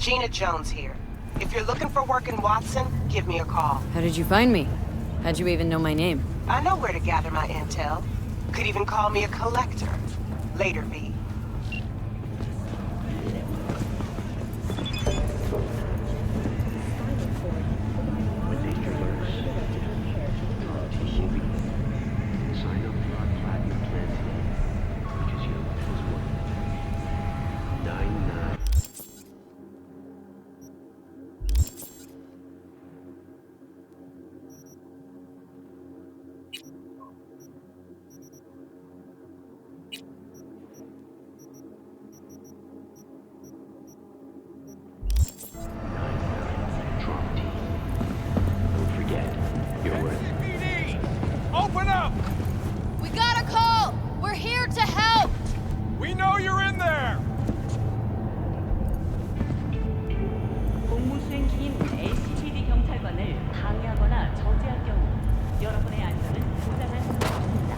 Gina Jones here. If you're looking for work in Watson, give me a call. How did you find me? How'd you even know my name? I know where to gather my intel. Could even call me a collector. Later, V. Open up! We got a call! We're here to help! We know you're in there! 공무 수행 중인 LCPD 경찰관을 방해하거나 저지할 경우 여러분의 안전은 보장할 수 없습니다.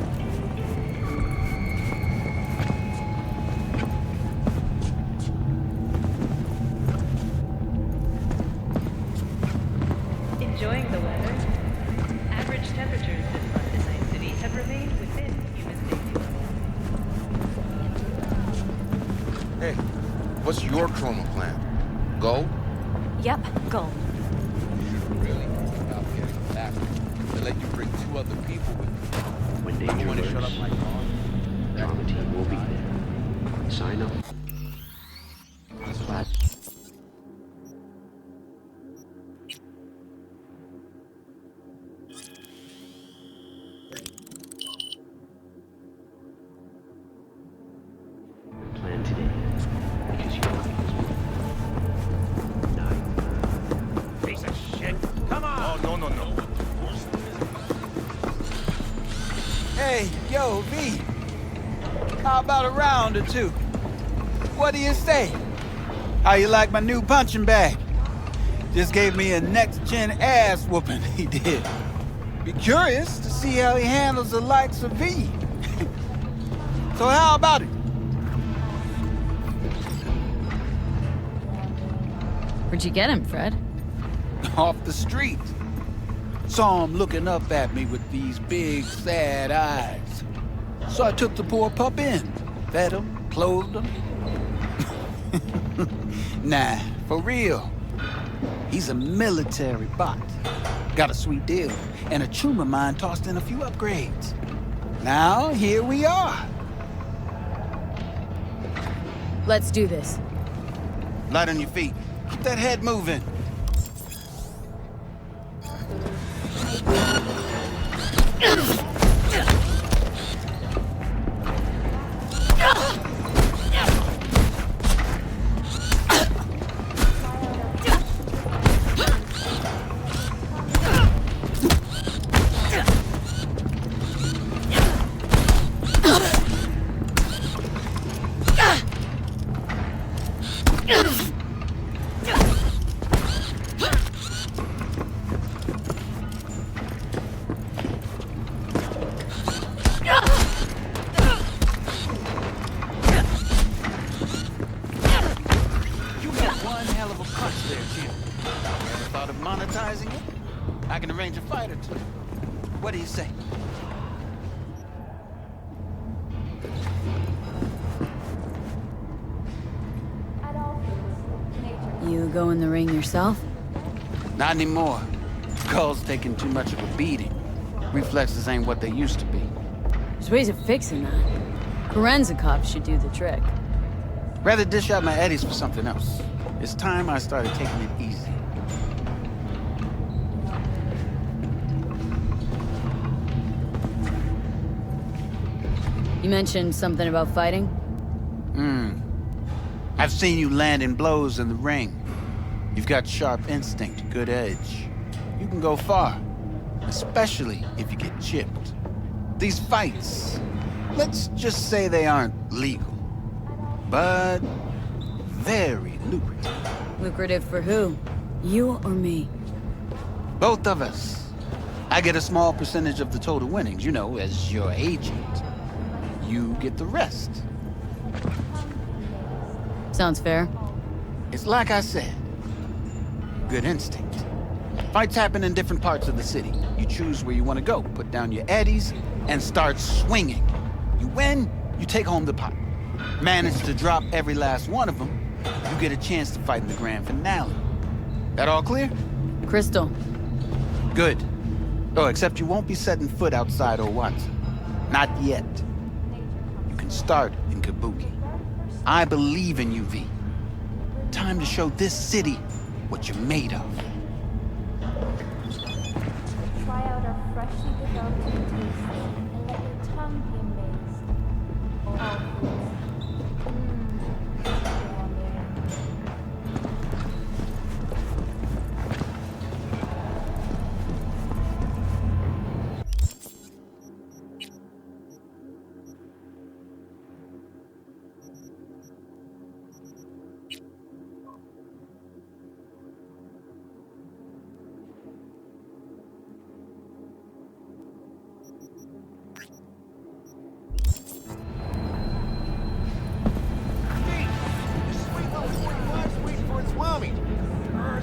Enjoying the weather? Average temperatures this month in Night City have remained within human safety levels. Hey, what's your chroma plan? Go? Yep, go. You should really think about getting back. They let you bring 2 other people with you. When I danger want to shut up lurks, my car. drama team will be there. Sign up. Plan today, because you know it Piece of shit! Come on! Oh, no. Hey, yo, V. How about a round or 2? What do you say? How you like my new punching bag? Just gave me a next-gen ass whooping, he did. Be curious to see how he handles the likes of V. So how about it? Where'd you get him, Fred? Off the street. Saw him looking up at me with these big, sad eyes. So I took the poor pup in. Fed him, clothed him. Nah, for real. He's a military bot. Got a sweet deal, and a chum of mine tossed in a few upgrades. Now, here we are. Let's do this. Light on your feet. Keep that head moving. Monetizing it? I can arrange a fight or 2. What do you say? You go in the ring yourself? Not anymore. Skull's taking too much of a beating. Reflexes ain't what they used to be. There's ways of fixing that. Korenzikov should do the trick. Rather dish out my eddies for something else. It's time I started taking it easy. You mentioned something about fighting? I've seen you landing blows in the ring. You've got sharp instinct, good edge. You can go far, especially if you get chipped. These fights, let's just say they aren't legal, but very lucrative. Lucrative for who? You or me? Both of us. I get a small percentage of the total winnings, you know, as your agent. You get the rest. Sounds fair. It's like I said. Good instinct. Fights happen in different parts of the city. You choose where you want to go, put down your eddies, and start swinging. You win, you take home the pot. Manage to drop every last one of them, you get a chance to fight in the grand finale. That all clear? Crystal. Good. Oh, except you won't be setting foot outside Owatsu. Not yet. You can start in Kabuki. I believe in you, V. Time to show this city what you're made of. Try out our freshly developed tastes and let your tongue be amazed. All foods.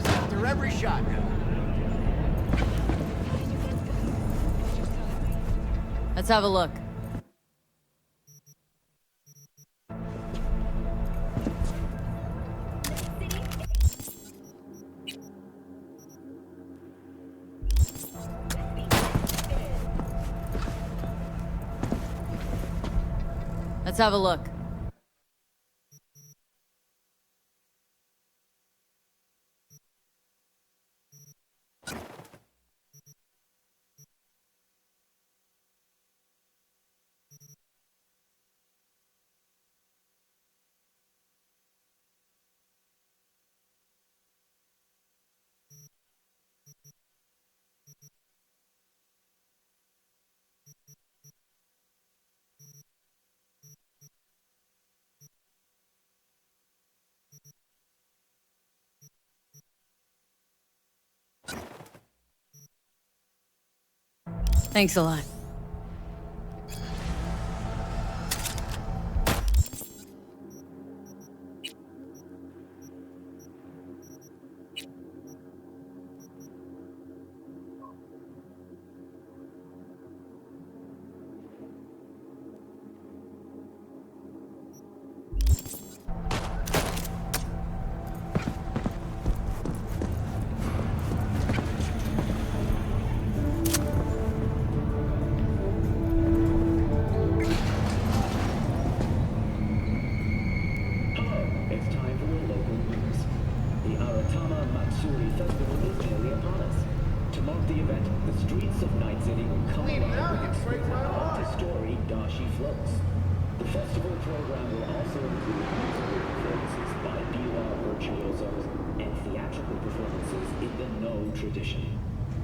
After every shot now. Let's have a look. Let's have a look. Thanks a lot.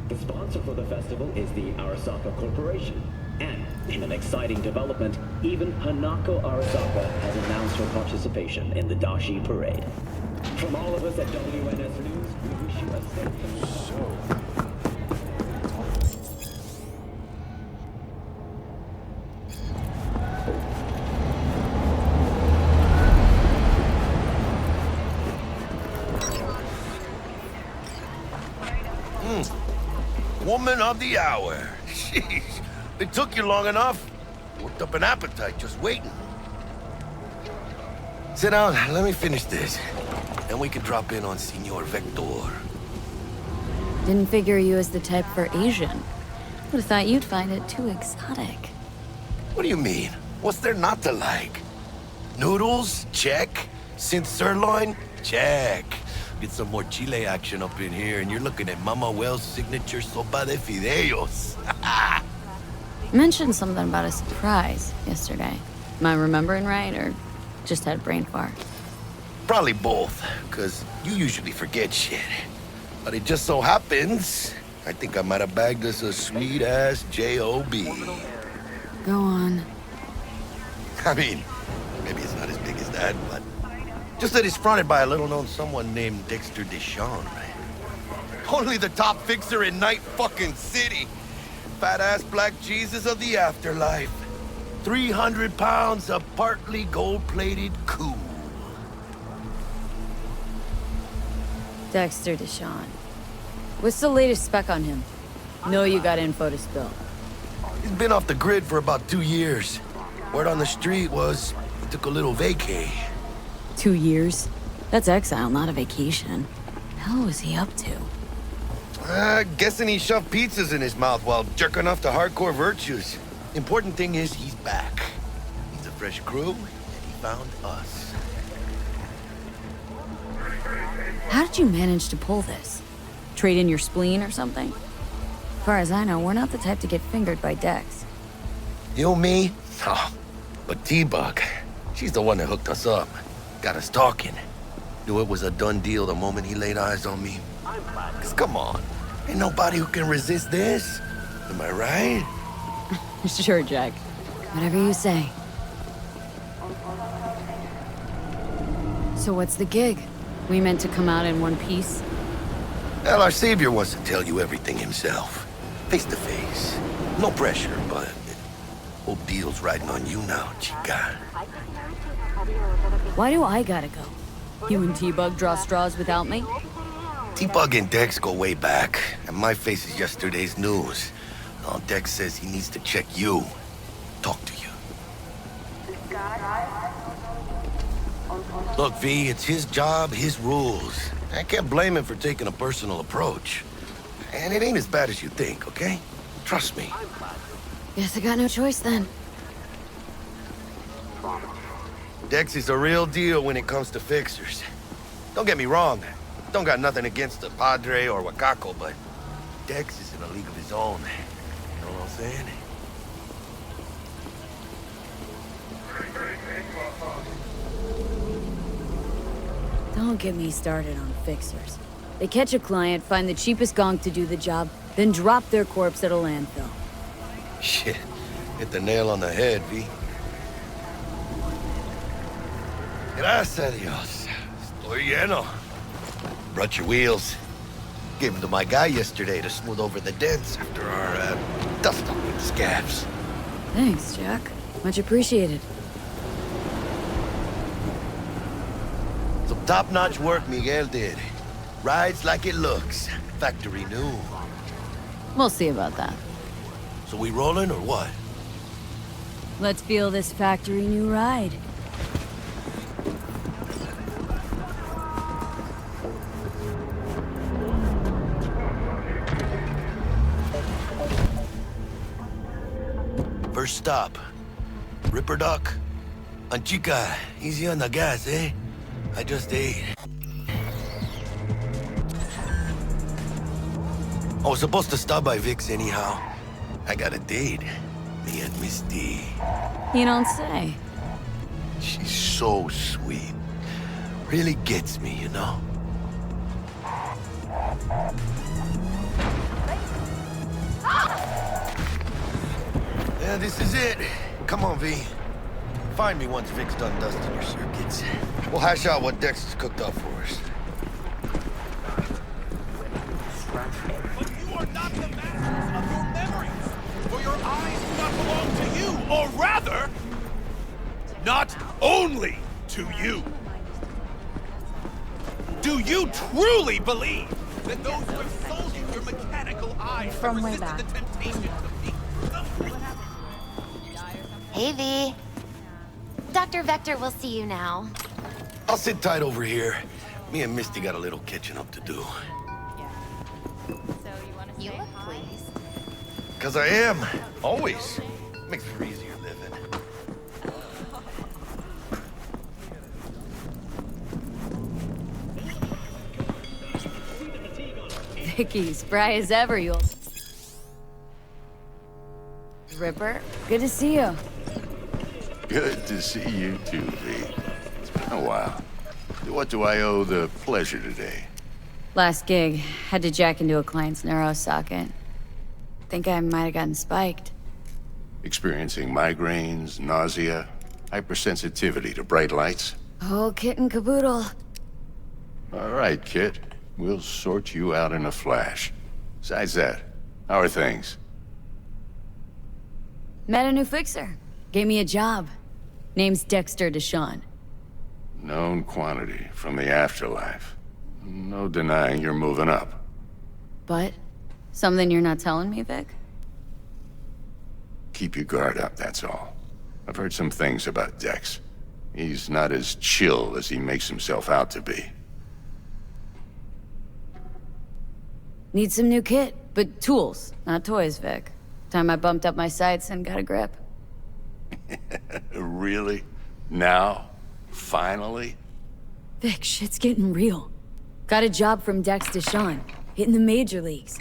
The sponsor for the festival is the Arasaka Corporation. And, in an exciting development, even Hanako Arasaka has announced her participation in the Dashi Parade. From all of us at WNS News, we wish you a safe and Woman of the hour. Jeez, it took you long enough. Worked up an appetite just waiting. Sit down, let me finish this. Then we can drop in on Senor Vector. Didn't figure you as the type for Asian. Would've thought you'd find it too exotic. What do you mean? What's there not to like? Noodles? Check. Synth sirloin? Check. Get some more Chile action up in here, and you're looking at Mama Wells' signature sopa de fideos. Mentioned something about a surprise yesterday. Am I remembering right, or just had a brain fart? Probably both, because you usually forget shit. But it just so happens, I think I might have bagged us a sweet-ass J.O.B. Go on. I mean, maybe it's not as big as that, but... just that it's fronted by a little-known someone named Dexter Deshawn. Only the top fixer in Night fucking City. Fat-ass black Jesus of the afterlife. 300 pounds of partly gold-plated cool. Dexter Deshawn. What's the latest spec on him? Know you got info to spill. He's been off the grid for about 2 years. Word on the street was he took a little vacay. 2 years? That's exile, not a vacation. Hell was he up to? Guessing he shoved pizzas in his mouth while jerking off to hardcore virtues. Important thing is he's back. He's a fresh crew, and he found us. How did you manage to pull this? Trade in your spleen or something? As far as I know, we're not the type to get fingered by Dex. You, me? Oh, but T-Bug, she's the one that hooked us up. Got us talking. Knew it was a done deal the moment he laid eyes on me. 'Cause come on, ain't nobody who can resist this. Am I right? Sure, Jack. Whatever you say. So what's the gig? We meant to come out in one piece? Well, our savior wants to tell you everything himself. Face to face. No pressure, but whole deal's riding on you now, chica. Why do I gotta go? You and T-Bug draw straws without me? T-Bug and Dex go way back, and my face is yesterday's news. Now Dex says he needs to check you. Talk to you. Look, V, it's his job, his rules. I can't blame him for taking a personal approach. And it ain't as bad as you think, okay? Trust me. Guess I got no choice then. Dex is a real deal when it comes to fixers. Don't get me wrong. Don't got nothing against the Padre or Wakako, but Dex is in a league of his own. You know what I'm saying? Don't get me started on fixers. They catch a client, find the cheapest gonk to do the job, then drop their corpse at a landfill. Shit. Hit the nail on the head, V. Gracias a Dios. Estoy lleno. Brought your wheels. Gave them to my guy yesterday to smooth over the dents after our, dust-up with scabs. Thanks, Jack. Much appreciated. Some top-notch work Miguel did. Rides like it looks. Factory new. We'll see about that. So we rolling or what? Let's feel this factory new ride. First stop. Ripper Duck. And chica, easy on the gas, eh? I just ate. I was supposed to stop by Vic's anyhow. I got a date. Me and Miss D. You don't say. She's so sweet. Really gets me, you know? Yeah, this is it. Come on, V. Find me once Vic's done dusting your circuits. We'll hash out what Dex has cooked up for us. But you are not the masters of your memories, for your eyes do not belong to you, or rather, not only to you. Do you truly believe that those who have sold you your mechanical eyes have resisted the temptation to be? Hey, V. Dr. Vector will see you now. I'll sit tight over here. Me and Misty got a little catching up to do. You look pleased. 'Cause I am. Always. Makes for easier living. Vicky, spry as ever, you'll... Ripper, good to see you. Good to see you too, V. It's been a while. What do I owe the pleasure today? Last gig, had to jack into a client's neuro socket. Think I might have gotten spiked. Experiencing migraines, nausea, hypersensitivity to bright lights? Oh, kit and caboodle. All right, Kit. We'll sort you out in a flash. Besides that, how are things? Met a new fixer. Gave me a job. Name's Dexter Deshawn. Known quantity from the afterlife. No denying you're moving up. But something you're not telling me, Vic? Keep your guard up, that's all. I've heard some things about Dex. He's not as chill as he makes himself out to be. Need some new kit, but tools, not toys, Vic. Time I bumped up my sights and got a grip. Really? Now? Finally? Vic, shit's getting real. Got a job from Dex Deshawn, hitting the major leagues.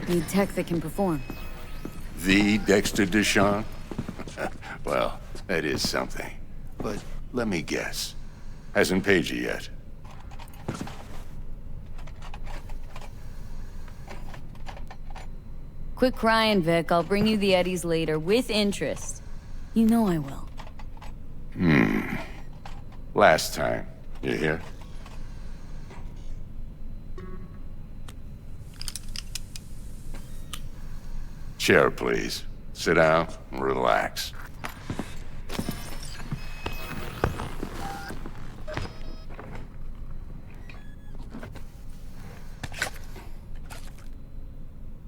Need tech that can perform. The Dexter Deshawn? Well, that is something. But let me guess. Hasn't paid you yet. Quit crying, Vic. I'll bring you the Eddies later, with interest. You know I will. Last time. You hear? Chair, please. Sit down and relax.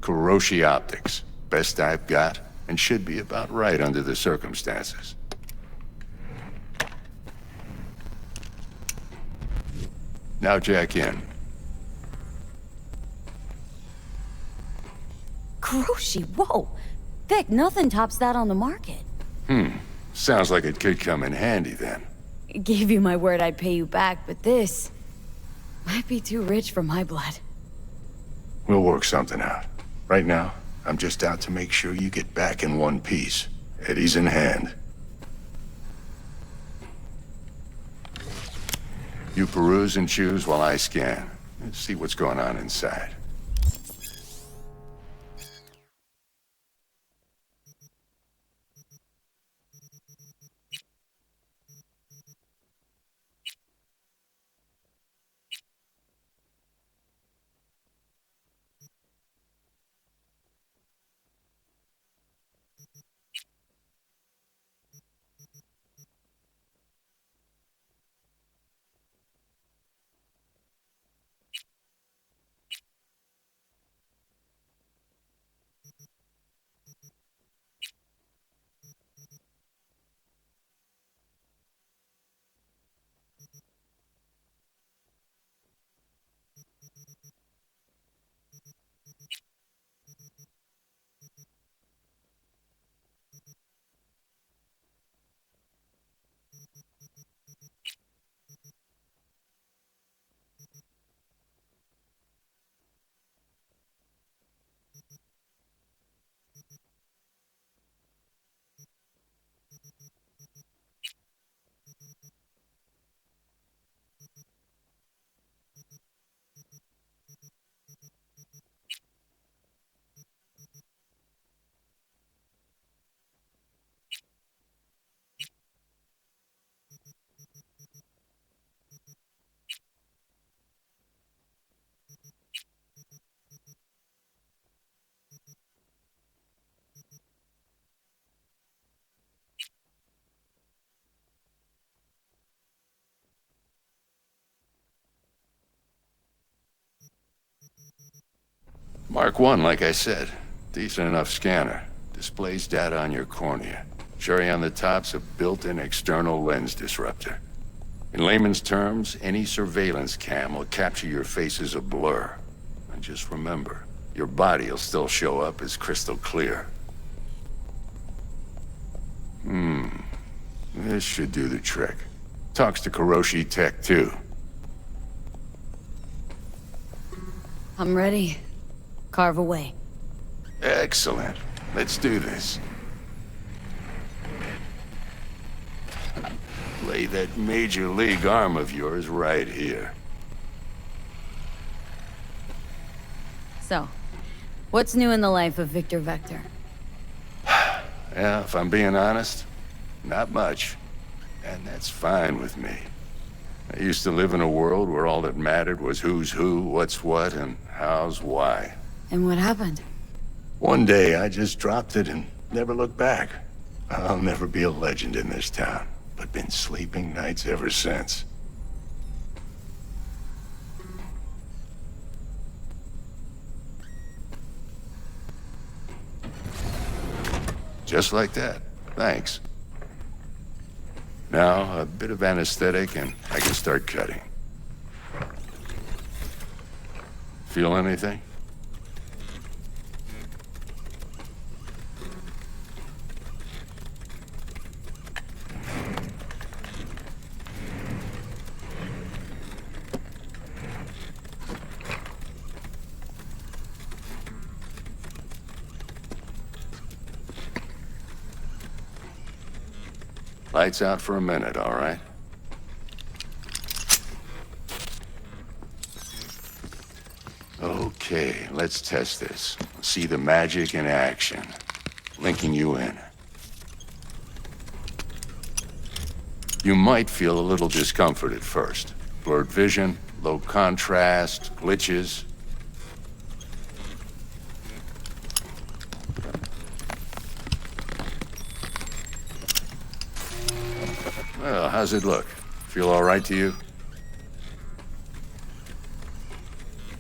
Kuroshi Optics. Best I've got, and should be about right under the circumstances. Now jack in. Kuroshi, whoa! Vic, nothing tops that on the market. Sounds like it could come in handy then. Gave you my word I'd pay you back, but this might be too rich for my blood. We'll work something out. Right now, I'm just out to make sure you get back in one piece. Eddie's in hand. You peruse and choose while I scan. Let's see what's going on inside. Mark 1, like I said. Decent enough scanner. Displays data on your cornea. Cherry on the top's a built-in external lens disruptor. In layman's terms, any surveillance cam will capture your face as a blur. And just remember, your body will still show up as crystal clear. This should do the trick. Talks to Kuroshi Tech, too. I'm ready. Carve away. Excellent. Let's do this. Lay that major league arm of yours right here. So, what's new in the life of Victor Vector? Yeah, if I'm being honest, not much. And that's fine with me. I used to live in a world where all that mattered was who's who, what's what, and how's why. And what happened? One day, I just dropped it and never looked back. I'll never be a legend in this town, but been sleeping nights ever since. Just like that. Thanks. Now, a bit of anesthetic and I can start cutting. Feel anything? Lights out for a minute, all right? Okay, let's test this. See the magic in action. Linking you in. You might feel a little discomfort at first. Blurred vision, low contrast, glitches. Well, how's it look? Feel all right to you?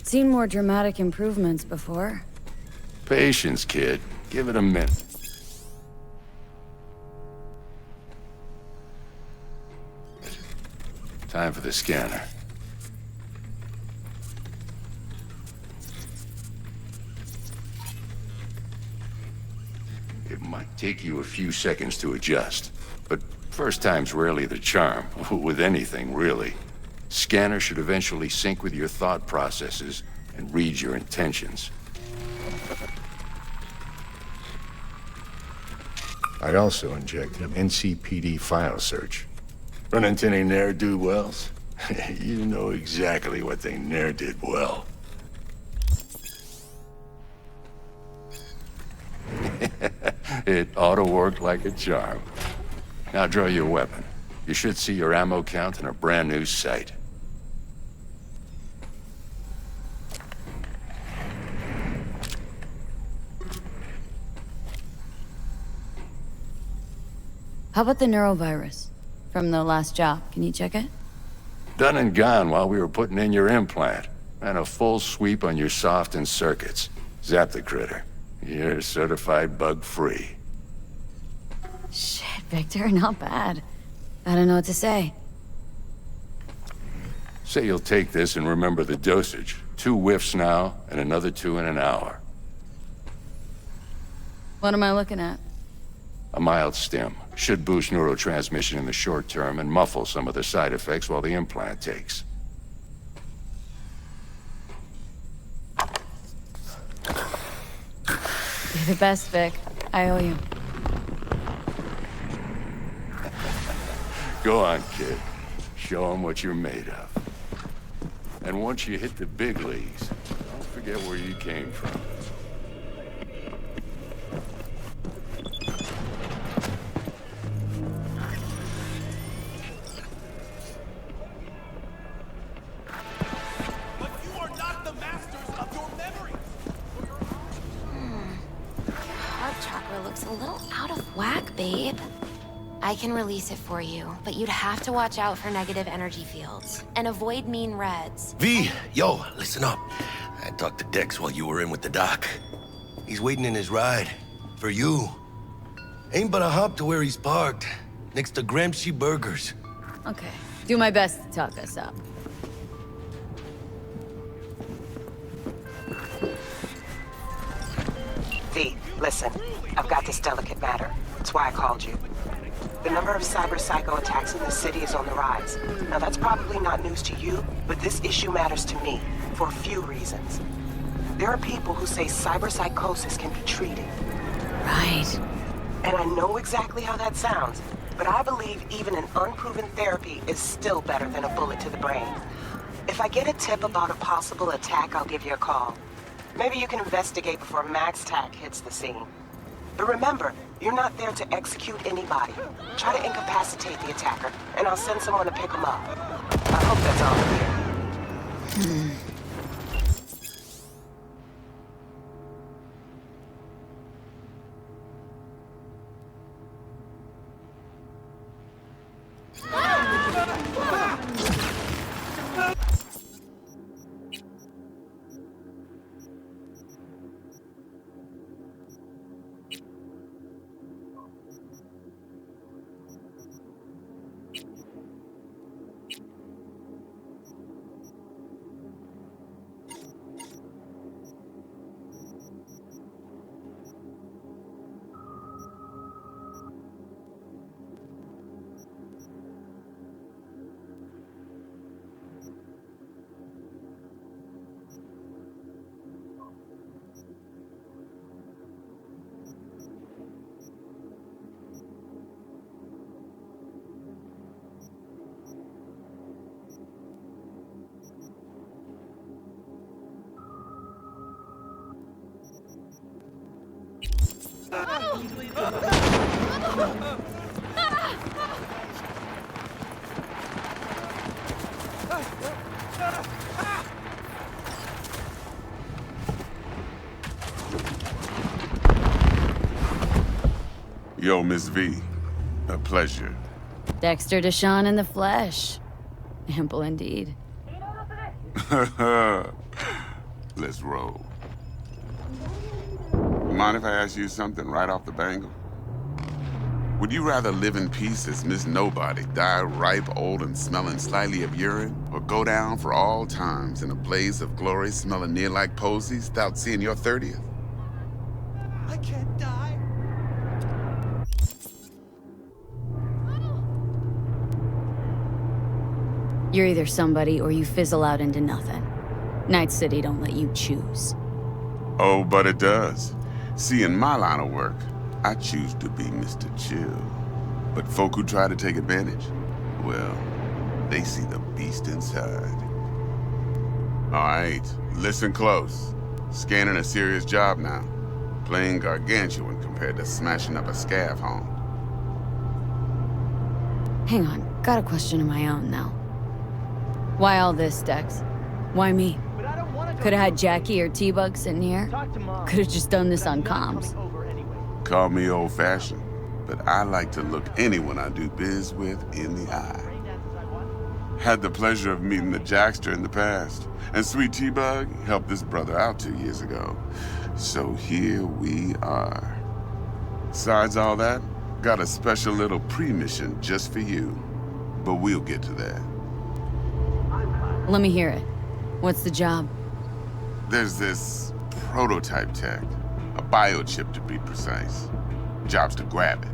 Seen more dramatic improvements before. Patience, kid. Give it a minute. Time for the scanner. It might take you a few seconds to adjust, but first time's rarely the charm, with anything, really. Scanner should eventually sync with your thought processes and read your intentions. I also injected an NCPD file search. Run into any ne'er-do-wells? You know exactly what they ne'er did well. It ought to work like a charm. Now draw your weapon. You should see your ammo count in a brand new sight. How about the neurovirus? From the last job, can you check it? Done and gone while we were putting in your implant. And a full sweep on your soft and circuits. Zap the critter. You're certified bug-free. Shit, Victor, not bad. I don't know what to say. Say you'll take this and remember the dosage. 2 whiffs now, and another 2 in an hour. What am I looking at? A mild stim. Should boost neurotransmission in the short term and muffle some of the side effects while the implant takes. You're the best, Vic. I owe you. Go on, kid. Show them what you're made of. And once you hit the big leagues, don't forget where you came from. Looks a little out of whack, babe. I can release it for you, but you'd have to watch out for negative energy fields and avoid mean reds. V, yo, listen up. I talked to Dex while you were in with the doc. He's waiting in his ride. For you. Ain't but a hop to where he's parked. Next to Gramsci Burgers. Okay. Do my best to talk us up. V, listen. I've got this delicate matter. That's why I called you. The number of cyber-psycho attacks in the city is on the rise. Now that's probably not news to you, but this issue matters to me for a few reasons. There are people who say cyberpsychosis can be treated. Right. And I know exactly how that sounds, but I believe even an unproven therapy is still better than a bullet to the brain. If I get a tip about a possible attack, I'll give you a call. Maybe you can investigate before MaxTac hits the scene. But remember, you're not there to execute anybody. Try to incapacitate the attacker, and I'll send someone to pick him up. I hope that's all clear. Yo, Miss V. A pleasure. Dexter Deshawn in the flesh. Ample indeed. Let's roll. Mind if I ask you something right off the bangle? Would you rather live in peace as Miss Nobody, die ripe, old, and smelling slightly of urine, or go down for all times in a blaze of glory smelling near like posies without seeing your 30th? I can't die. You're either somebody or you fizzle out into nothing. Night City don't let you choose. Oh, but it does. See, in my line of work, I choose to be Mr. Chill. But folk who try to take advantage, well, they see the beast inside. All right, listen close. Scanning a serious job now. Playing gargantuan compared to smashing up a scav home. Hang on, got a question of my own now. Why all this, Dex? Why me? Could've had Jackie or T-Bug sitting here. Could've just done this on comms. Call me old-fashioned, but I like to look anyone I do biz with in the eye. Had the pleasure of meeting the Jackster in the past, and Sweet T-Bug helped this brother out 2 years ago. So here we are. Besides all that, got a special little pre-mission just for you. But we'll get to that. Let me hear it. What's the job? There's this prototype tech. A biochip to be precise. Job's to grab it.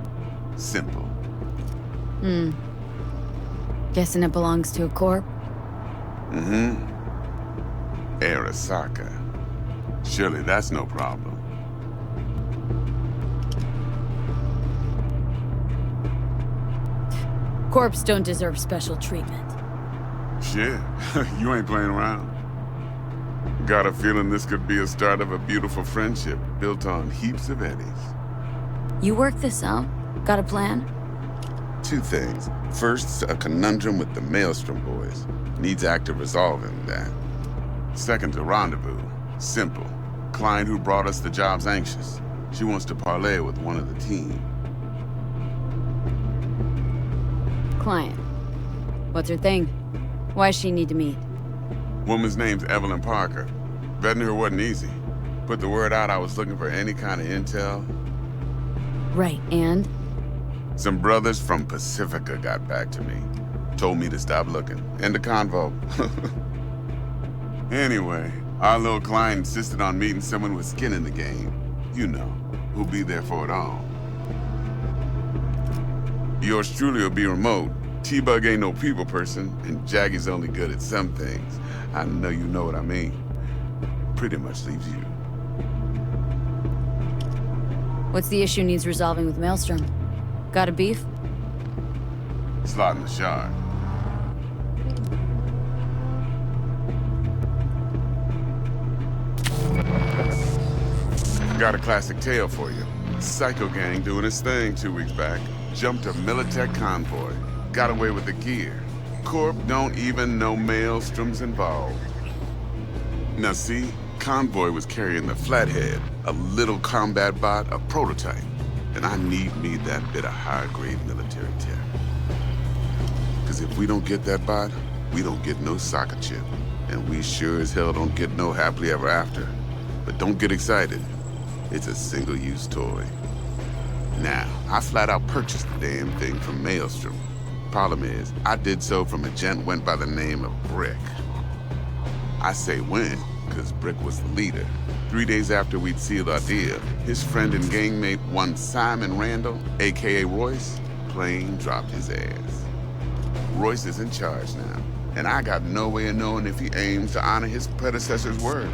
Simple. Guessing it belongs to a corp? Mm-hmm. Arasaka. Surely that's no problem. Corps don't deserve special treatment. Shit, you ain't playing around. Got a feeling this could be a start of a beautiful friendship built on heaps of eddies. You work this out? Got a plan? 2 things. First, a conundrum with the Maelstrom boys. Needs active resolving that. Second, a rendezvous. Simple. Client who brought us the job's anxious. She wants to parlay with one of the team. Client. What's her thing? Why she need to meet? Woman's name's Evelyn Parker. Vetting her wasn't easy. Put the word out I was looking for any kind of intel. Right, and? Some brothers from Pacifica got back to me. Told me to stop looking. End of convo. Anyway, our little client insisted on meeting someone with skin in the game. You know, who'll be there for it all. Yours truly will be remote. T-Bug ain't no people person, and Jaggy's only good at some things. I know you know what I mean. Pretty much leaves you. What's the issue needs resolving with Maelstrom? Got a beef? Slot in the shard. Got a classic tale for you. Psycho gang doing his thing 2 weeks back. Jumped a Militech convoy. Got away with the gear. Corp don't even know Maelstrom's involved. Now see, convoy was carrying the Flathead, a little combat bot, a prototype. And I need me that bit of high-grade military tech. Because if we don't get that bot, we don't get no soccer chip. And we sure as hell don't get no happily ever after. But don't get excited. It's a single-use toy. Now, I flat out purchased the damn thing from Maelstrom. Problem is, I did so from a gent went by the name of Brick. I say when, because Brick was the leader. 3 days after we'd sealed our deal, his friend and gangmate, one Simon Randall, aka Royce, plain dropped his ass. Royce is in charge now, and I got no way of knowing if he aims to honor his predecessor's word.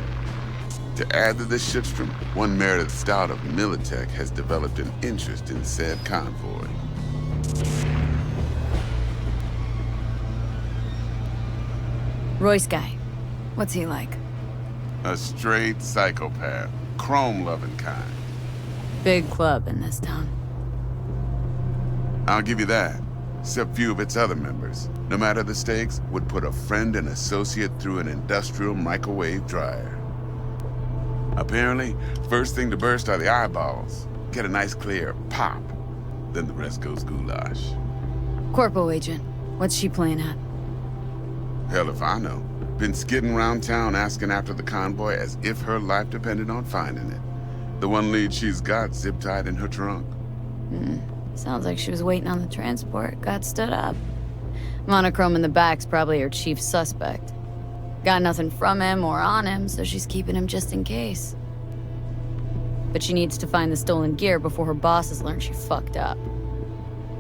To add to this shitstrom, one Meredith Stout of Militech has developed an interest in said convoy. Royce guy. What's he like? A straight psychopath. Chrome-loving kind. Big club in this town. I'll give you that. Except few of its other members, no matter the stakes, would put a friend and associate through an industrial microwave dryer. Apparently, first thing to burst are the eyeballs. Get a nice clear pop. Then the rest goes goulash. Corpo agent, what's she playing at? Hell if I know. Been skidding around town asking after the convoy as if her life depended on finding it. The one lead she's got zip-tied in her trunk. Sounds like she was waiting on the transport, got stood up. Monochrome in the back's probably her chief suspect. Got nothing from him or on him, so she's keeping him just in case. But she needs to find the stolen gear before her bosses learn she fucked up.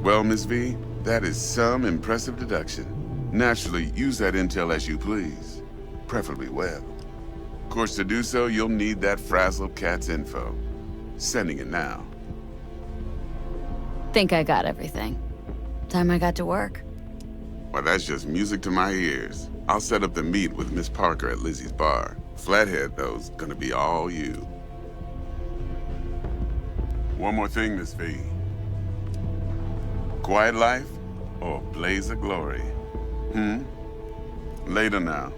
Well, Miss V, that is some impressive deduction. Naturally, use that intel as you please. Preferably well. Of course, to do so, you'll need that frazzled cat's info. Sending it now. Think I got everything. Time I got to work. Well, that's just music to my ears. I'll set up the meet with Miss Parker at Lizzie's bar. Flathead, though's gonna be all you. One more thing, Miss V. Quiet life or blaze of glory? Later now.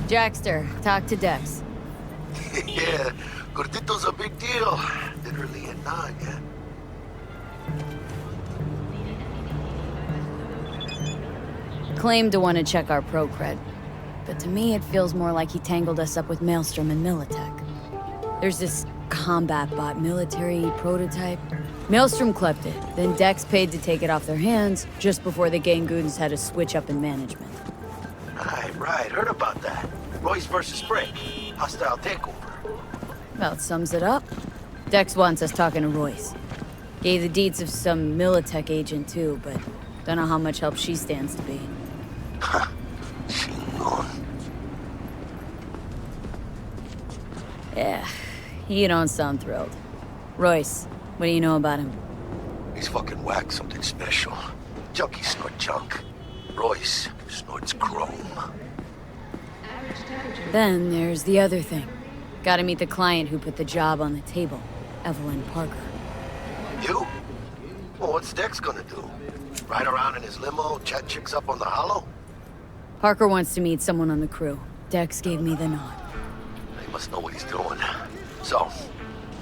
Jackster, talk to Dex. Yeah, Gordito's a big deal. Literally a nod, yeah. Claimed to want to check our pro cred, but to me it feels more like he tangled us up with Maelstrom and Militech. There's this combat bot military prototype. Maelstrom clept it, then Dex paid to take it off their hands just before the Gangoons had a switch up in management. Right, heard about that. Royce versus Frick. Hostile takeover. About sums it up. Dex wants us talking to Royce. Gave the deeds of some Militech agent too, but don't know how much help she stands to be. Yeah, you don't sound thrilled. Royce, what do you know about him? He's fucking whack, something special. Junkies snort junk. Royce snorts chrome. Then there's the other thing. Gotta meet the client who put the job on the table, Evelyn Parker. You? Well, what's Dex gonna do? Ride around in his limo, chat chicks up on the hollow? Parker wants to meet someone on the crew. Dex gave me the nod. He must know what he's doing. So,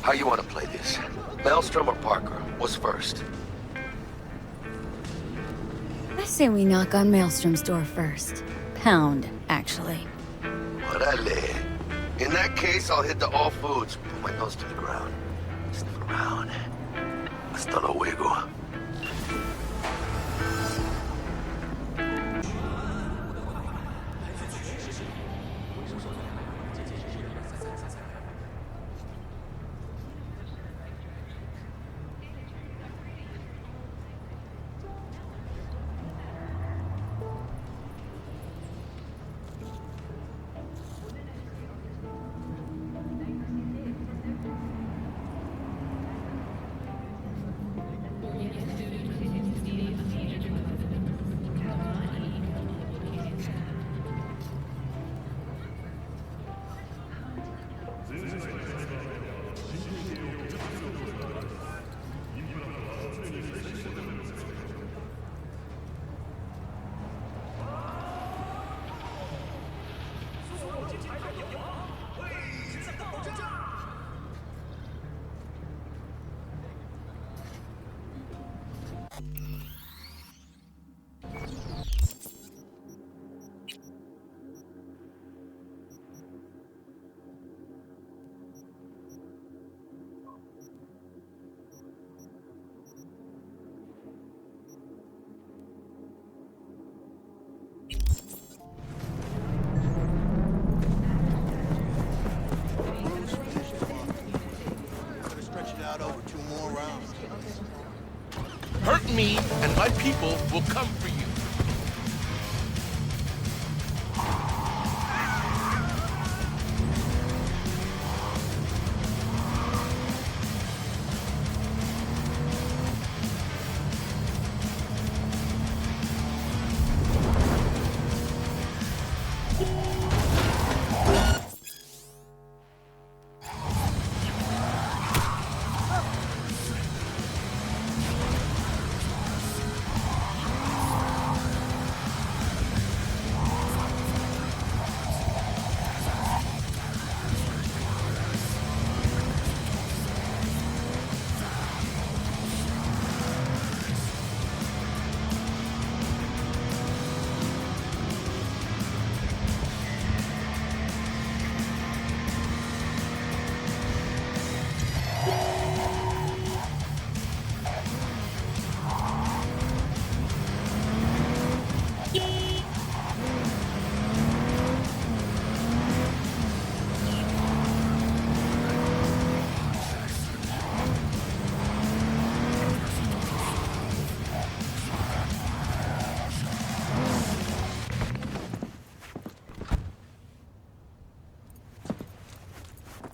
how you want to play this? Maelstrom or Parker? What's first? I say we knock on Maelstrom's door first. Pound, actually. Orale. In that case, I'll hit the all foods. Put my nose to the ground. Sniff around. Hasta luego. Hurt me, and my people will come for you.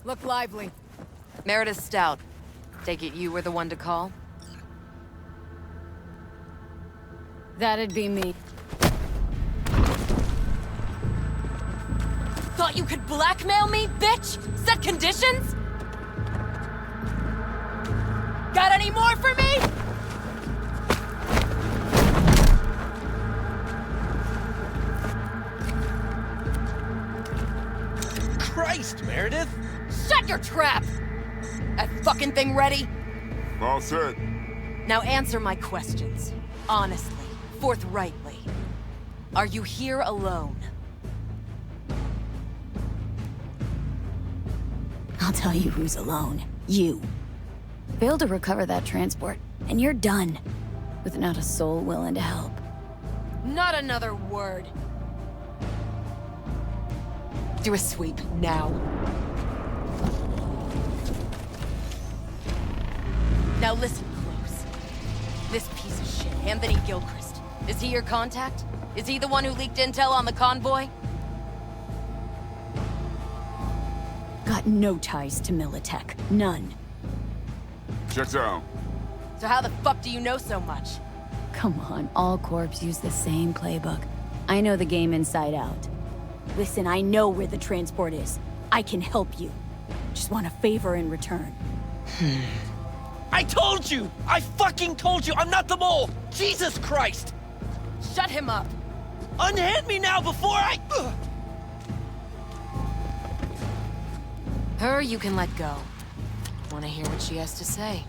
Look lively. Meredith Stout. Take it you were the one to call? That'd be me. Thought you could blackmail me, bitch? Set conditions? Got any more for me? Christ, Meredith! Shut your trap! That fucking thing ready? All set. Now answer my questions. Honestly, forthrightly. Are you here alone? I'll tell you who's alone. You. Failed to recover that transport, and you're done. With not a soul willing to help. Not another word. Do a sweep, now. Now listen close. This piece of shit, Anthony Gilchrist. Is he your contact? Is he the one who leaked intel on the convoy? Got no ties to Militech. None. Checks out. So how the fuck do you know so much? Come on, all corps use the same playbook. I know the game inside out. Listen, I know where the transport is. I can help you. Just want a favor in return. I told you! I fucking told you! I'm not the mole! Jesus Christ! Shut him up! Unhand me now before I... Her you can let go. Wanna hear what she has to say?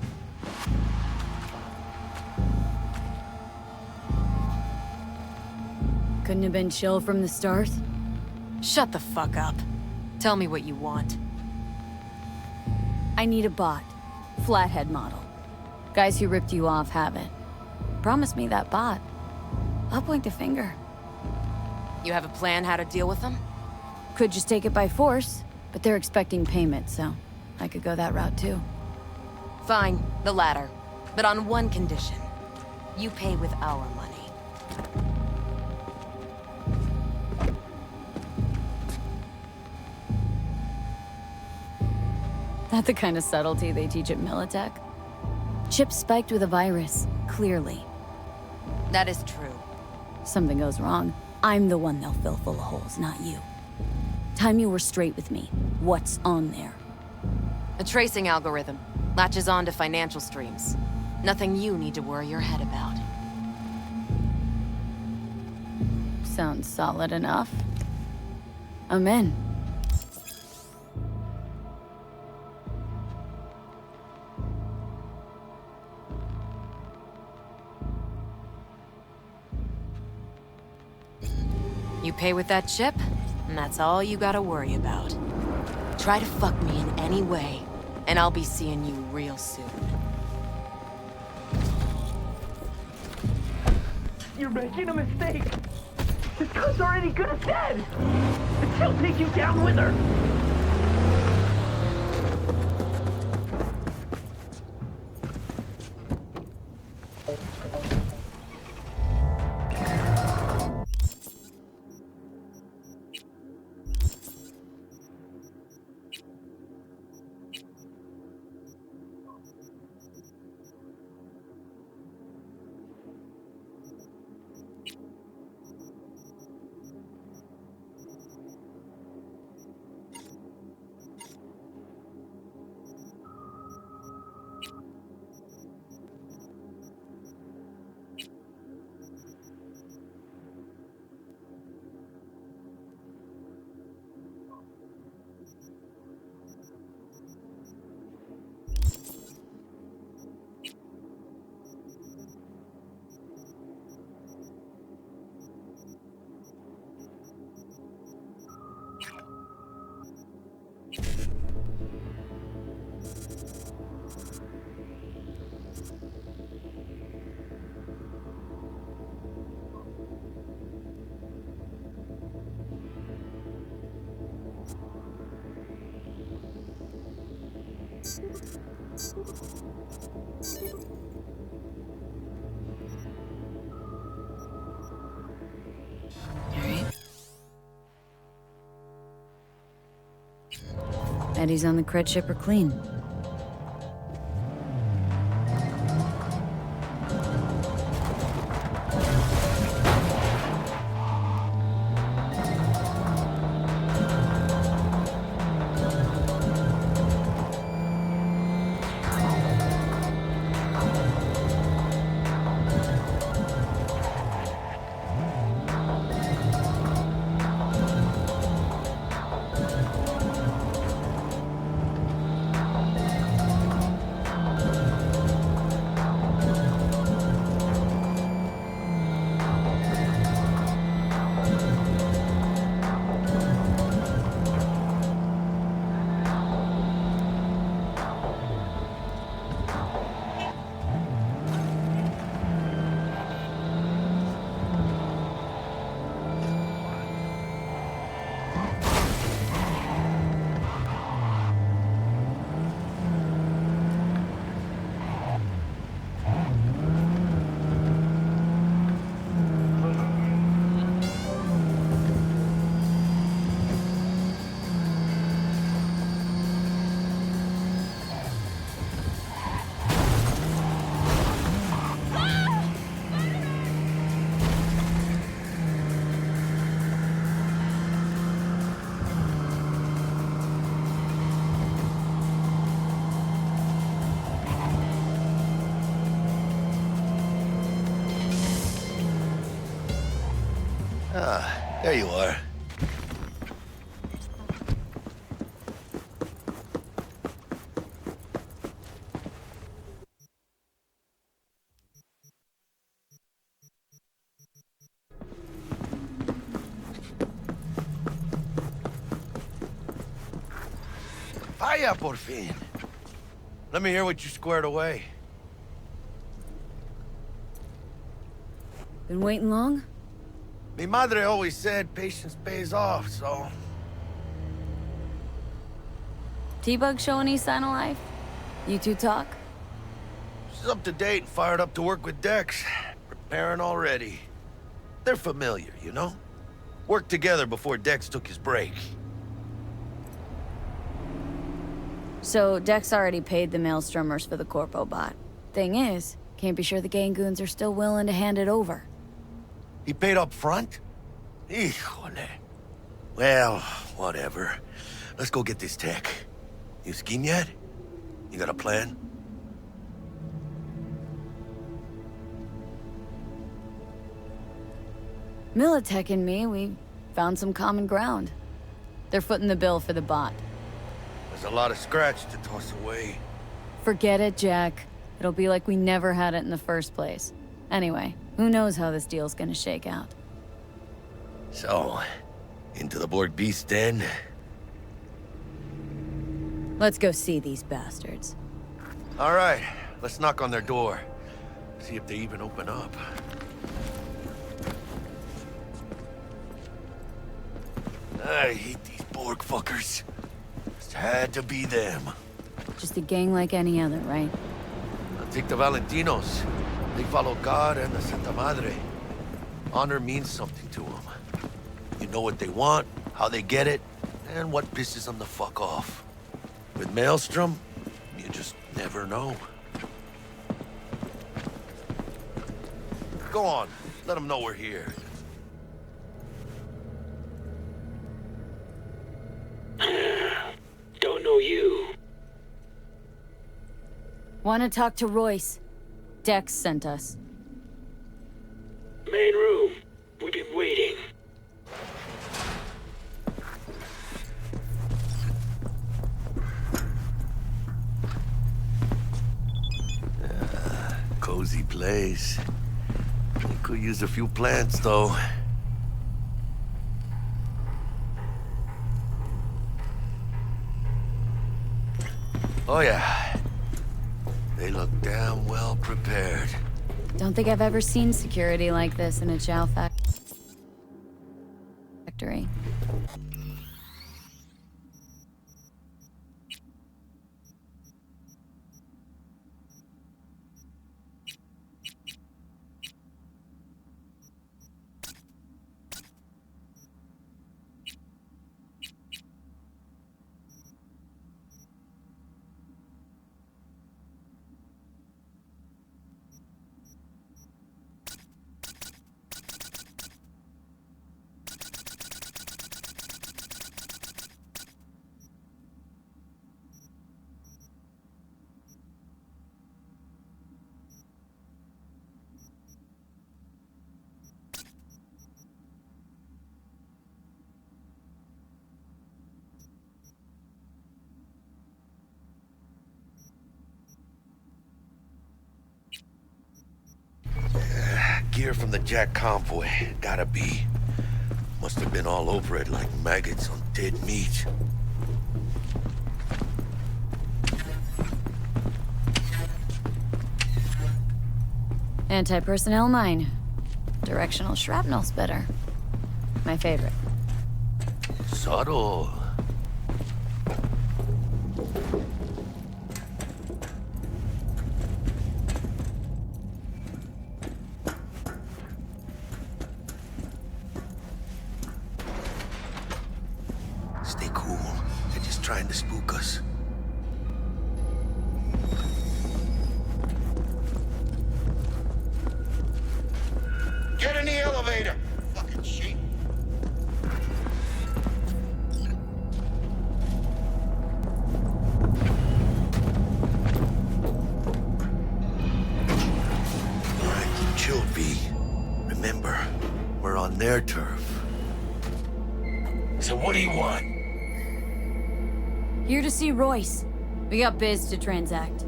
Couldn't have been chill from the start? Shut the fuck up. Tell me what you want. I need a bot. Flathead model. Guys who ripped you off have it. Promise me that bot. I'll point the finger. You have a plan how to deal with them? Could just take it by force, but they're expecting payment, so I could go that route too. Fine, the latter. But on one condition. You pay with our money. Not the kind of subtlety they teach at Militech. Chip spiked with a virus, clearly. That is true. Something goes wrong, I'm the one they'll fill full of holes, not you. Time you were straight with me. What's on there? A tracing algorithm. Latches on to financial streams. Nothing you need to worry your head about. Sounds solid enough. I'm in. You pay with that chip, and that's all you gotta worry about. Try to fuck me in any way, and I'll be seeing you real soon. You're making a mistake. This gun's already good as dead. And she'll take you down with her. Eddie's on the cred ship are clean. Ah, there you are. Vaya, por fin. Let me hear what you squared away. Been waiting long? Mi madre always said patience pays off, so... T-Bug show any sign of life? You two talk? She's up to date and fired up to work with Dex. Preparing already. They're familiar, you know? Worked together before Dex took his break. So, Dex already paid the Maelstromers for the Corpo bot. Thing is, can't be sure the Gangoons are still willing to hand it over. He paid up front? Híjole. Well, whatever. Let's go get this tech. You scheme yet? You got a plan? Militech and me, we found some common ground. They're footing the bill for the bot. There's a lot of scratch to toss away. Forget it, Jack. It'll be like we never had it in the first place. Anyway, who knows how this deal's gonna shake out. So, into the Borg Beast Den? Let's go see these bastards. All right, let's knock on their door. See if they even open up. I hate these Borg fuckers. Just had to be them. Just a gang like any other, right? Take the Valentinos. They follow God and the Santa Madre. Honor means something to them. You know what they want, how they get it, and what pisses them the fuck off. With Maelstrom, you just never know. Go on, let them know we're here. Don't know you. Wanna talk to Royce? Dex sent us. Main room. We've been waiting. Cozy place. We could use a few plants, though. Oh, yeah. They look damn well prepared. Don't think I've ever seen security like this in a chow factory. gear from the Jack convoy. Gotta be. Must have been all over it like maggots on dead meat. Anti-personnel mine. Directional shrapnel spitter. My favorite. Subtle. Stay cool. They're just trying to spook us. Get in the elevator! Fucking shit. Alright, chill, V. Remember, we're on their turf. So what do you want? Here to see Royce. We got biz to transact.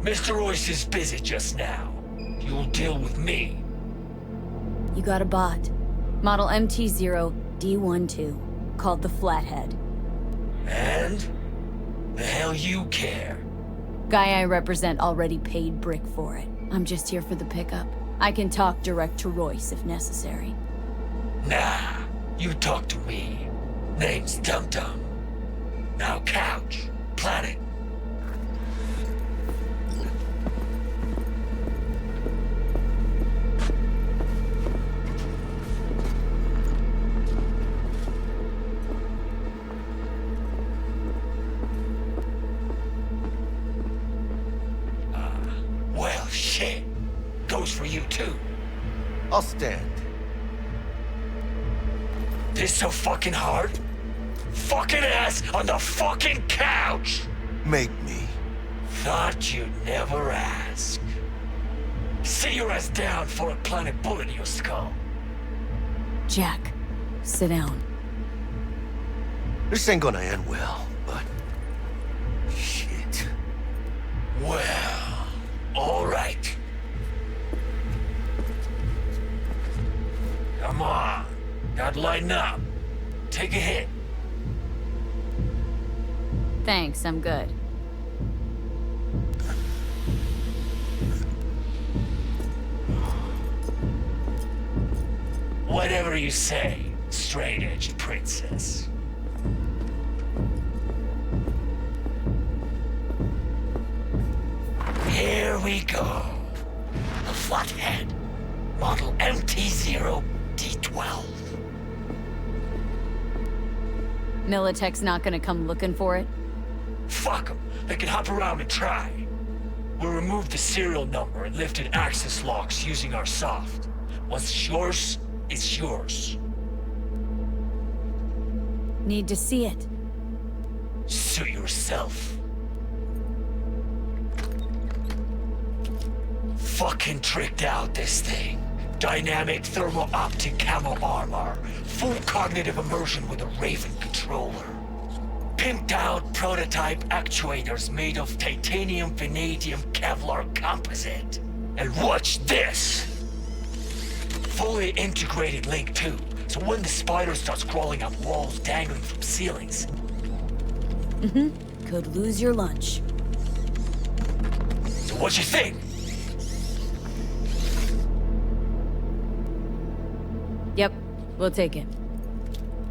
Mr. Royce is busy just now. You'll deal with me. You got a bot. Model MT0D12, called the Flathead. And? The hell you care? Guy I represent already paid Brick for it. I'm just here for the pickup. I can talk direct to Royce if necessary. Nah, you talk to me. Name's Dum Dum. Now couch, planet. Well, shit. Goes for you too. I'll stand. This so fucking hard? Fucking ass on the fucking couch! Make me. Thought you'd never ask. Sit your ass down for a planet bullet in your skull. Jack, sit down. This ain't gonna end well, but... shit. Well, alright. Come on. Gotta lighten up. Take a hit. Thanks, I'm good. Whatever you say, straight-edge princess. Here we go. The Flathead. Model MT0D12. Militech's not gonna come looking for it? Fuck them. They can hop around and try. We'll remove the serial number and lifted access locks using our soft. Once it's yours, it's yours. Need to see it. Suit yourself. Fucking tricked out, this thing. Dynamic thermo-optic camo armor. Full cognitive immersion with a Raven controller. Pimped out prototype actuators made of titanium, vanadium, Kevlar composite. And watch this! Fully integrated link tube, so when the spider starts crawling up walls dangling from ceilings. Could lose your lunch. So what you think? Yep, we'll take it.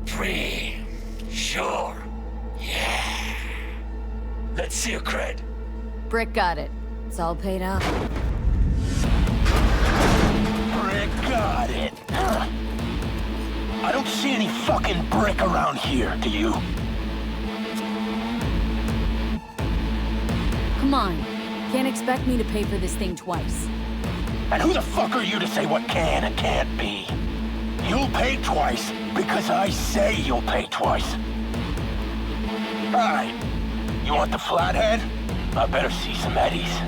Free. Sure. Yeah. Let's see your cred. Brick got it. It's all paid out. Brick got it. I don't see any fucking brick around here, do you? Come on. Can't expect me to pay for this thing twice. And who the fuck are you to say what can and can't be? You'll pay twice because I say you'll pay twice. Alright. You want the Flathead? I better see some eddies.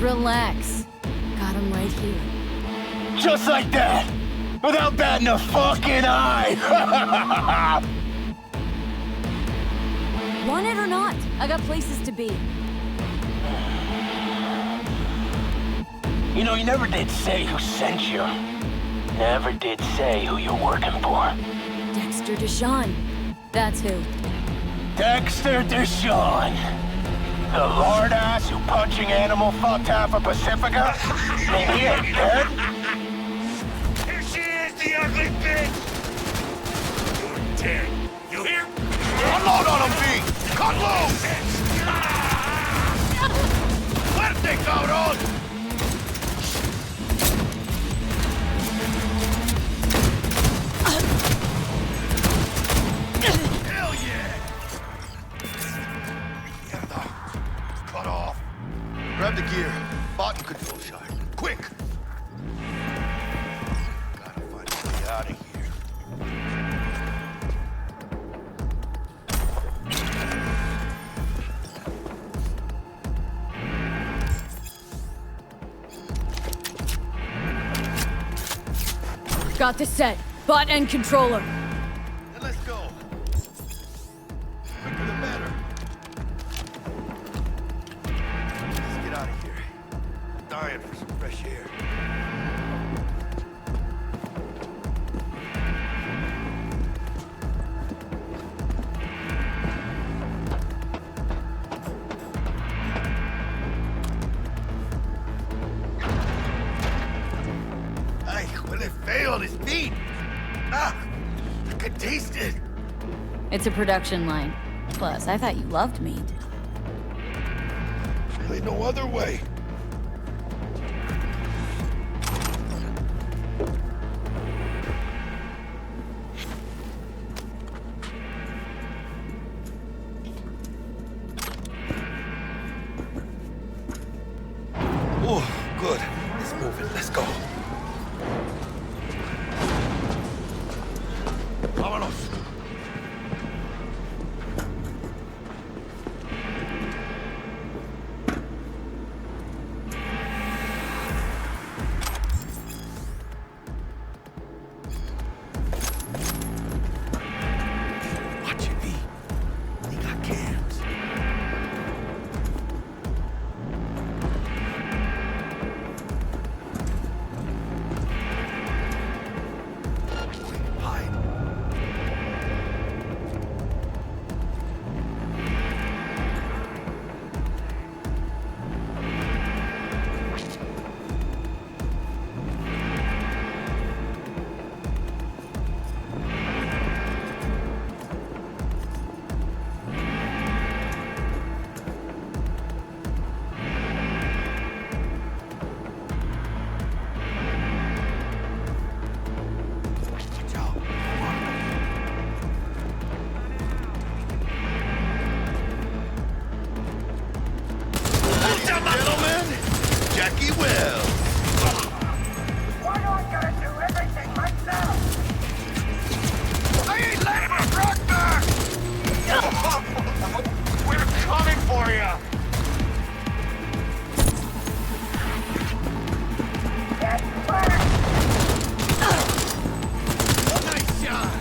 Relax. Got him right here. Just like that! Without batting a fucking eye! Want it or not, I got places to be. You know, you never did say who sent you. Never did say who you're working for. Dexter Deshawn. That's who. Dexter Deshawn. The lard ass who punching animal fucked half of Pacifica? And he ain't dead? Here she is, the ugly bitch! You're dead. You hear? Unload on him, V! Cut loose! Fuerte, cabrón! Hell yeah! Mierda. Cut off. Grab the gear. Bot control shot. Quick! Gotta find a way out of here. Got the set. Bot and controller. Then let's go. Quicker the better. Let's get out of here. I'm dying for some fresh air. Ay, huele feo on his feet. Ah, I can taste it. It's a production line. Plus, I thought you loved meat. Ain't no other way. Oh, good. Let's move it. Let's go. Vámonos. Watch it, V. They got cams. Quick, hide. Watch out. Gentlemen, Jackie Wells. Why do I gotta do everything myself? I ain't letting my truck back! We're coming for you! Nice shot!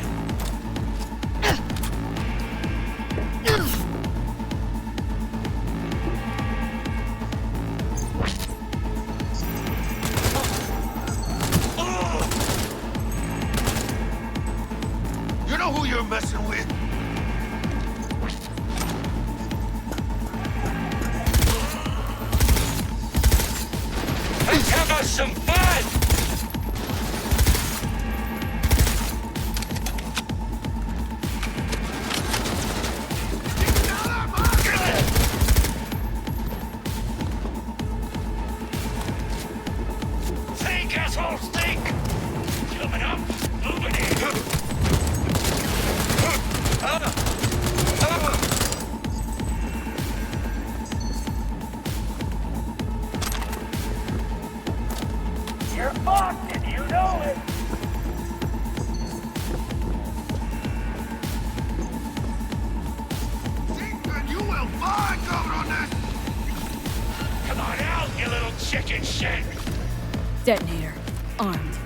You know who you're messing with? Let's have us some fun! Think, assholes, think! Coming up, moving in! You're fucked and you know it. And you will find cabrones! Come on out, you little chicken shit! Detonator. Armed.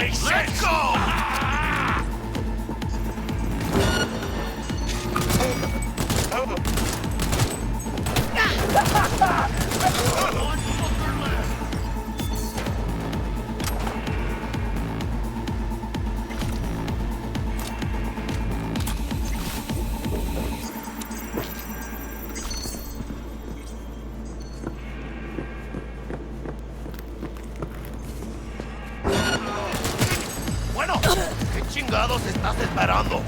makes sense. Let's go! Bueno, ¿qué chingados estás esperando?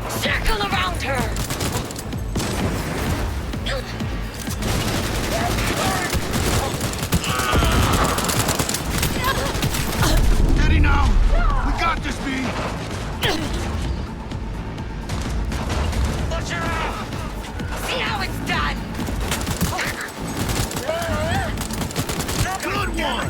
Circle around her! Steady now! We got this, B! Butcher up! See how it's done! Good one!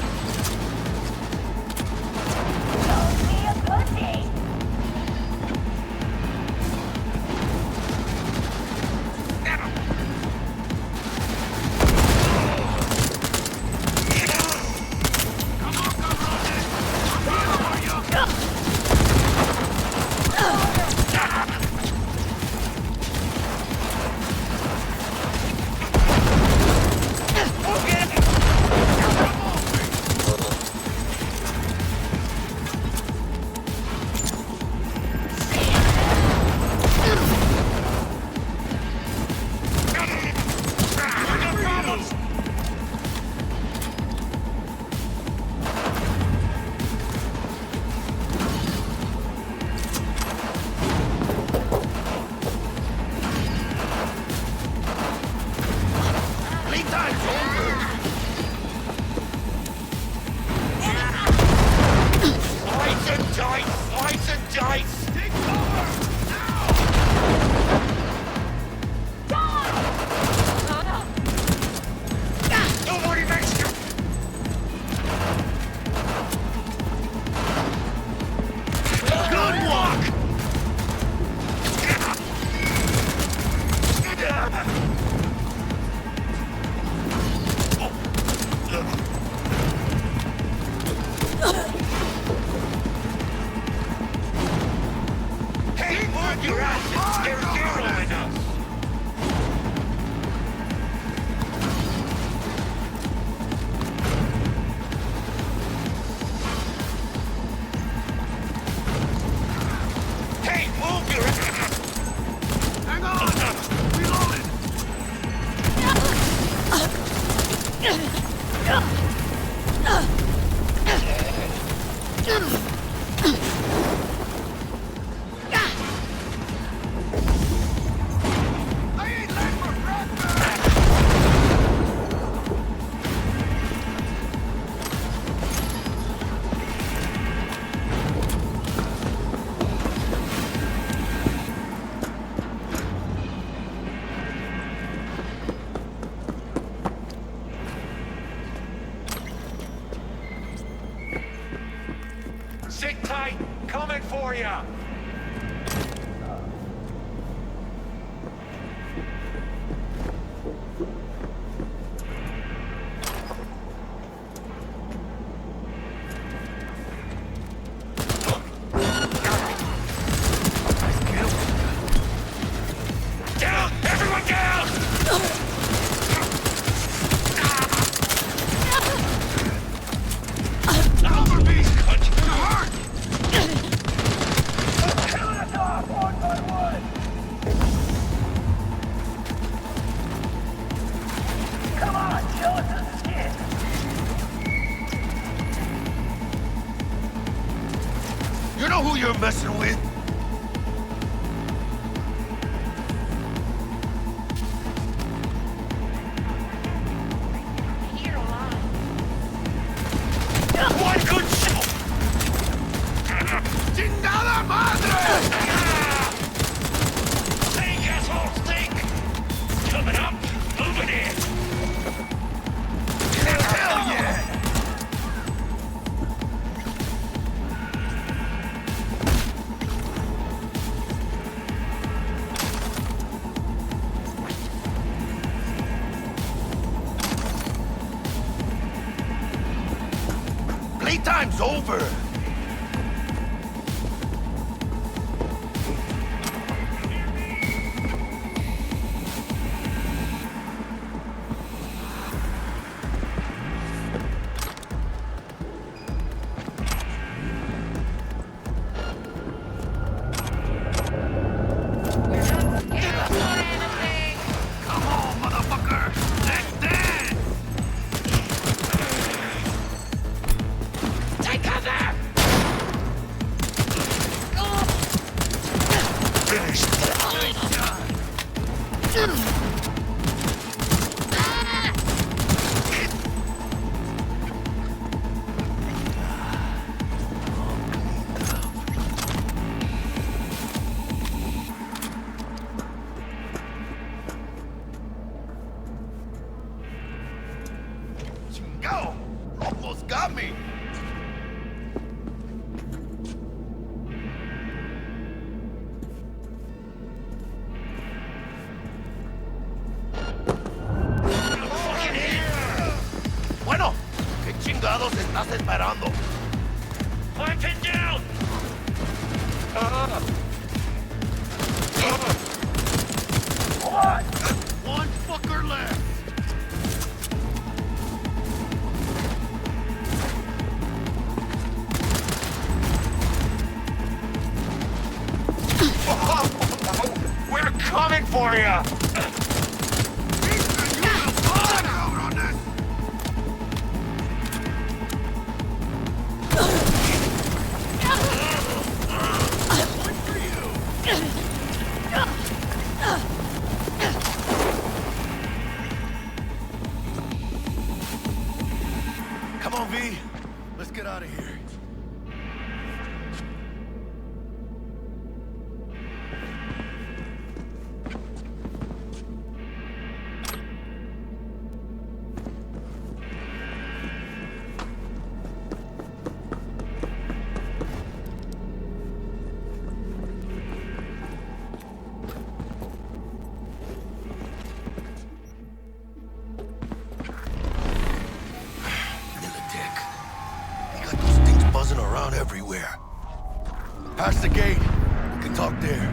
Playtime's over! Slice and dice! Slice and dice! Take cover! Now! Nobody makes you! Good walk! Hey, move your ass! They're zeroing us! Hey, move your ass! Hang on! Reloading! I ain't late for breakfast! Sit tight! Coming for ya! Down! Everyone down! Over, B! You're hurt! Killing us off one by one! Come on, show us the skin! You know who you're messing with? One good shot! ¡Chingada madre! Think, assholes, think! Coming up, moving in! Hell yeah! many times over? Go! Almost got me! Bueno, ¿qué chingados estás esperando? I'm pinned down! What? One fucker left! We're coming for you! Come on, V. Let's get out of here. Buzzing around everywhere. Past the gate. We can talk there.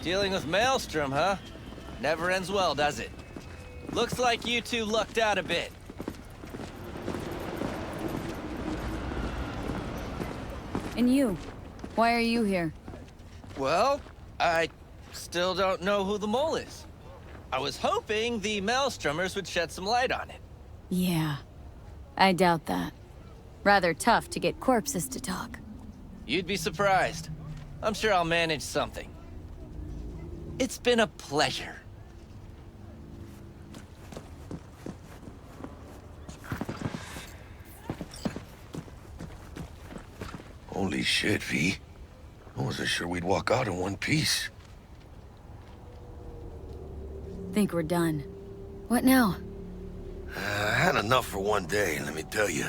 Dealing with Maelstrom, huh? Never ends well, does it? Looks like you two lucked out a bit. And you? Why are you here? Well, I still don't know who the mole is. I was hoping the Maelstromers would shed some light on it. Yeah, I doubt that. Rather tough to get corpses to talk. You'd be surprised. I'm sure I'll manage something. It's been a pleasure. Holy shit, V. I wasn't sure we'd walk out in one piece. Think we're done. What now? I had enough for one day, let me tell you.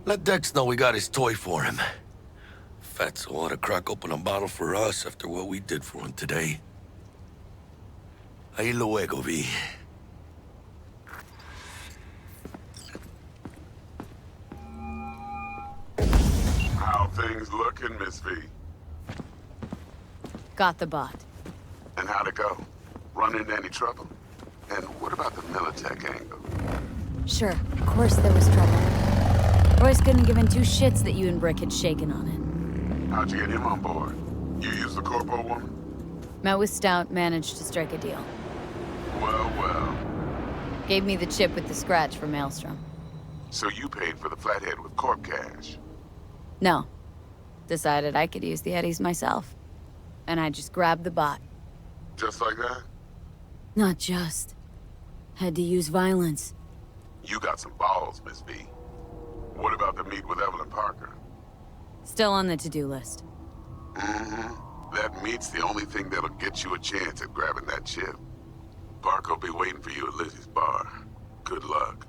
Let Dex know we got his toy for him. Fatso ought to crack open a bottle for us after what we did for him today. Ahí luego, V. How things looking, Miss V? Got the bot. And how'd it go? Run into any trouble? And what about the Militech angle? Sure, of course there was trouble. Royce couldn't have given two shits that you and Brick had shaken on it. How'd you get him on board? You used the corpo woman? Met with Stout, managed to strike a deal. Well, well. Gave me the chip with the scratch for Maelstrom. So you paid for the flathead with corp cash? No. Decided I could use the eddies myself. And I just grabbed the bot. Just like that? Not just. Had to use violence. You got some balls, Miss V. What about the meet with Evelyn Parker? Still on the to-do list. Mm-hmm. That meet's the only thing that'll get you a chance at grabbing that chip. Parker'll be waiting for you at Lizzie's bar. Good luck.